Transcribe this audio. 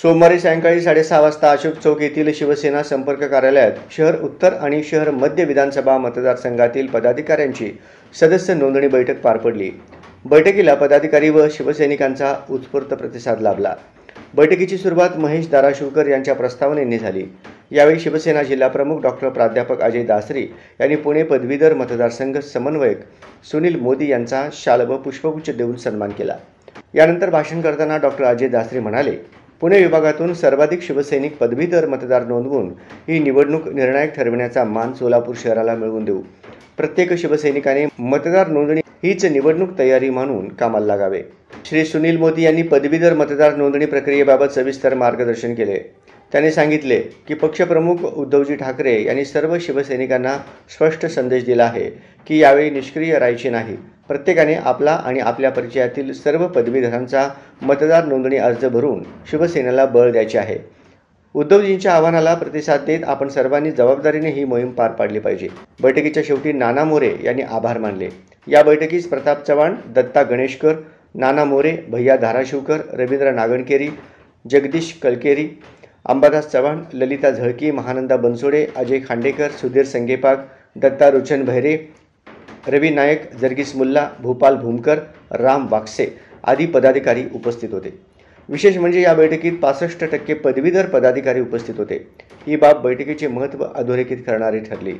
सोमवारी सायंकाळी 6:30 वाजता अशोक चौक येथील शिवसेना संपर्क कार्यालयात शहर उत्तर आणि शहर मध्य विधानसभा मतदारसंघातील पदाधिकाऱ्यांची सदस्य नोंदणी बैठक पार पडली। बैठकीला पदाधिकारी व शिवसैनिकांचा उत्स्फूर्त प्रतिसाद लाभला। बैठकीची सुरुवात महेश धाराशिवकर यांच्या प्रस्तावनेने झाली। यावेळी शिवसेना जिल्हाप्रमुख डॉक्टर प्राध्यापक अजय दासरी यांनी पुणे पदवीधर मतदारसंघ समन्वयक सुनील मोदी यांचा शाल व पुष्पगुच्छ देऊन सन्मान केला। यानंतर भाषण करताना डॉक्टर अजय दासरी म्हणाले, पुणे विभागातून सर्वाधिक शिवसैनिक पदवीधर मतदार नोंदवून ही निवडणूक निर्णायक ठरविण्याचा मान सोलापूर शहराला मिळवून देऊ। प्रत्येक शिवसैनिकाने मतदार नोंदणी हीच निवडणूक तयारी म्हणून कामाला लागावे। श्री सुनील मोदी यांनी पदवीधर मतदार नोंदणी प्रक्रियेबाबत सविस्तर मार्गदर्शन केले। त्यांनी सांगितले की पक्षप्रमुख उद्धवजी ठाकरे यांनी सर्व शिवसैनिकांना स्पष्ट संदेश दिला आहे की यावेळी निष्क्रिय राहायचे नाही। प्रत्येकाने आपला आणि आपल्या परिचयातील सर्व पदवीधरांचा मतदार नोंदणी अर्ज भरून शिवसेनेला बळ द्यायचे आहे। उद्धवजींच्या आवाहनाला प्रतिसाद देत आपण सर्वांनी जबाबदारीने ही मोहीम पार पाडली पाहिजे। बैठकीच्या शेवटी नाना मोरे यांनी आभार मानले। या बैठकीस प्रताप चव्हाण, दत्ता गणेशकर, नाना मोरे, भैया धाराशिवकर, रवींद्र नागणकेरी, जगदीश कलकेरी, अंबादास चव्हाण, ललिता झळकी, महानंदा बनसोडे, अजय खांडेकर, सुधीर संगेपाग, दत्ता रुचन भैरे, रवी नायक, जर्गीस मुल्ला, भूपाल भूमकर, राम वाकसे आदी पदाधिकारी उपस्थित होते। विशेष म्हणजे या बैठकीत 65% पदवीधर पदाधिकारी उपस्थित होते। ही बाब बैठकीचे महत्त्व अधोरेखित करणारी ठरली।